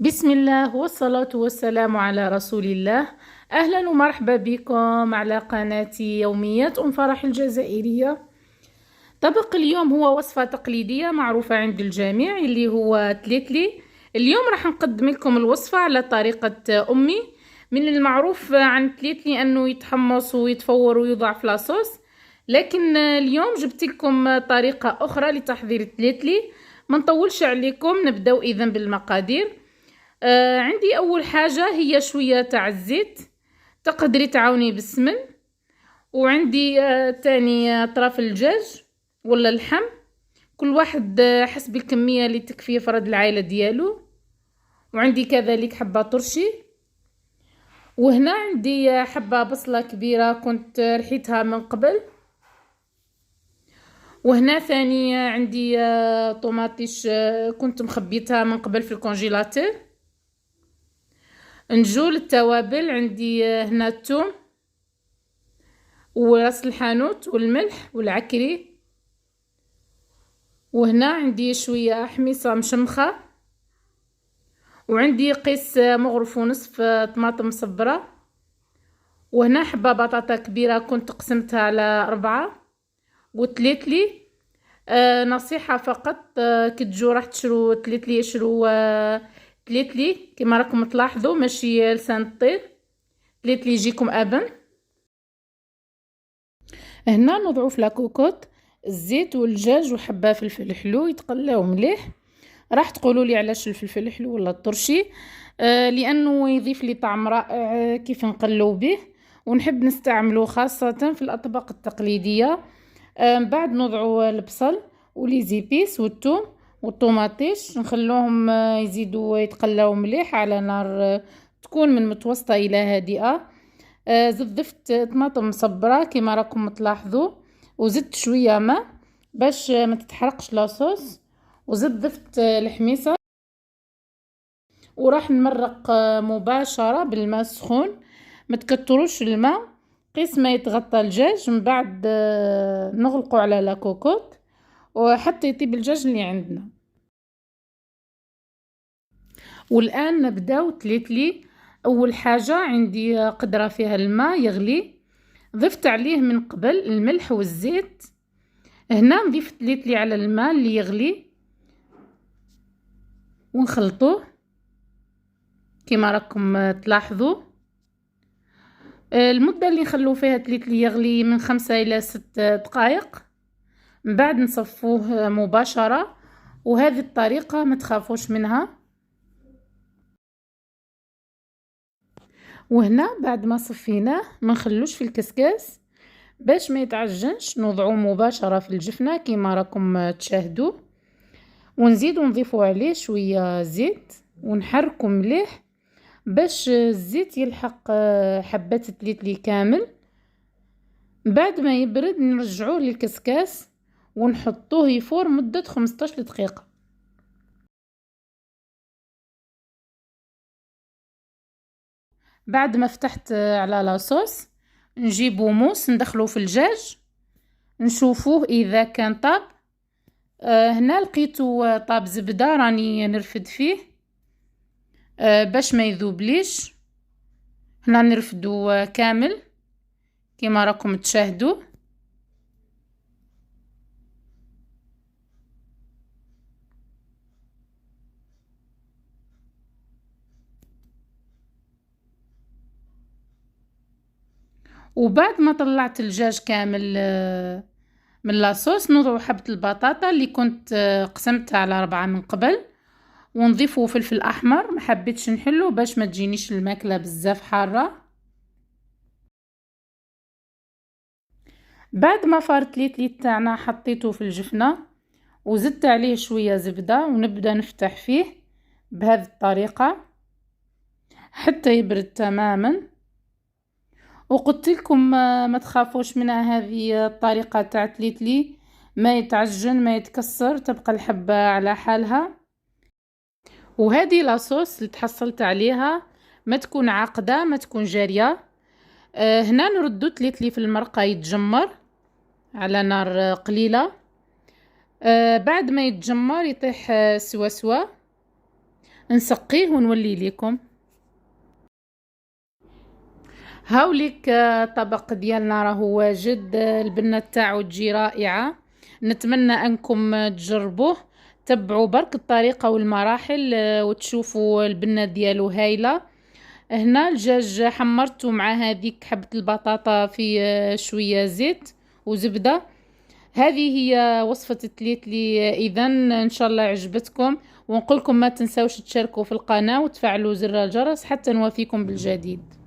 بسم الله والصلاة والسلام على رسول الله. أهلا ومرحبا بكم على قناتي يوميات فرح الجزائرية. طبق اليوم هو وصفة تقليدية معروفة عند الجميع اللي هو تليتلي. اليوم راح نقدم لكم الوصفة على طريقة أمي. من المعروف عن تليتلي أنه يتحمص ويتفور ويوضع في لاصوص، لكن اليوم جبت لكم طريقة أخرى لتحضير التليتلي. ما نطولش عليكم، نبدأ إذن بالمقادير. عندي أول حاجة هي شوية تاع الزيت، تقدري تعاوني بالسمن. وعندي تاني طرف الدجاج ولا اللحم، كل واحد حسب الكمية اللي تكفي فرد العائلة ديالو. وعندي كذلك حبة طرشي، وهنا عندي حبة بصلة كبيرة كنت رحيتها من قبل. وهنا ثاني عندي طماطيش كنت مخبيتها من قبل في الكونجيلاتور. نجول التوابل، عندي هنا الثوم وراس الحانوت والملح والعكري. وهنا عندي شوية حميصة مشمخة، وعندي قيس مغرف ونصف طماطم مصبرة. وهنا حبة بطاطا كبيرة كنت قسمتها على 4. وتليتلي نصيحة فقط، كي تجو راح تشرو تليتلي اشرو تليتلي كما راكم تلاحظوا، ماشي لسان الطير، تليتلي يجيكم ابن. هنا نوضعو في لاكوكوط الزيت والدجاج وحبة فلفل حلو يتقلاو مليح. راح تقولوا لي علاش الفلفل الحلو ولا الطرشي؟ لانه يضيف لي طعم رائع كيف نقلو به، ونحب نستعمله خاصة في الاطباق التقليدية. بعد نوضعوا البصل وليزيبيس والثوم والطوماطيش، نخلوهم يزيدوا يتقلاو مليح على نار تكون من متوسطة الى هادئة. زدت طماطم مصبرة كما راكم تلاحظوا، وزدت شوية ماء باش ما تتحرقش لاصوص، وزدت الحميصة. وراح نمرق مباشرة بالماء السخون، ما تكتروش الماء، قيس ما يتغطى الدجاج. من بعد نغلقوا على لاكوكوط وحتى يطيب الدجاج اللي عندنا. والآن نبداو تليتلي. أول حاجة عندي قدرة فيها الماء يغلي، ضفت عليه من قبل الملح والزيت. هنا نضيف تليتلي على الماء اللي يغلي ونخلطوه كما راكم تلاحظوا. المدة اللي نخلو فيها تليتلي يغلي من 5 إلى 6 دقائق، من بعد نصفوه مباشرة. وهذه الطريقة ما تخافوش منها. وهنا بعد ما صفيناه ما نخلوش في الكسكاس باش ما يتعجنش، نوضعوه مباشرة في الجفنة كما راكم تشاهدوا. ونزيدو نضيفو عليه شوية زيت ونحركو مليح باش الزيت يلحق حبات التليتلي كامل. بعد ما يبرد نرجعوه للكسكاس ونحطوه يفور مدة 15 دقيقة. بعد ما فتحت على لاصوص نجيبو موس ندخلو في الدجاج نشوفوه اذا كان طاب. هنا لقيتو طاب زبدة راني نرفد فيه باش ما يذوبليش. هنا نرفدو كامل كما راكم تشاهدوا. وبعد ما طلعت الدجاج كامل من لاصوص نوضع حبة البطاطا اللي كنت قسمتها على 4 من قبل، ونضيفه فلفل احمر، ما حبيتش نحله باش ما تجينيش الماكله بزاف حاره. بعد ما فارت لي تاعنا حطيته في الجفنه وزدت عليه شويه زبده، ونبدا نفتح فيه بهذه الطريقه حتى يبرد تماما. وقلت لكم ما تخافوش منها، هذه الطريقه تاع تليتلي ما يتعجن ما يتكسر، تبقى الحبه على حالها. وهذه لاصوص اللي تحصلت عليها ما تكون عاقده ما تكون جاريه. هنا نردو تليتلي في المرقه يتجمر على نار قليله. بعد ما يتجمر يطيح سوا سوا نسقيه ونولي لكم. هاوليك طبق ديالنا راهو واجد، البنة تاعو تجي رائعة. نتمنى انكم تجربوه، تبعوا برك الطريقة والمراحل وتشوفوا البنة ديالو هايلة. هنا الدجاج حمرته مع هذيك حبة البطاطا في شوية زيت وزبدة. هذه هي وصفة التليتلي. اذا ان شاء الله عجبتكم، ونقولكم ما تنسوش تشاركوا في القناة وتفعلوا زر الجرس حتى نوافيكم بالجديد.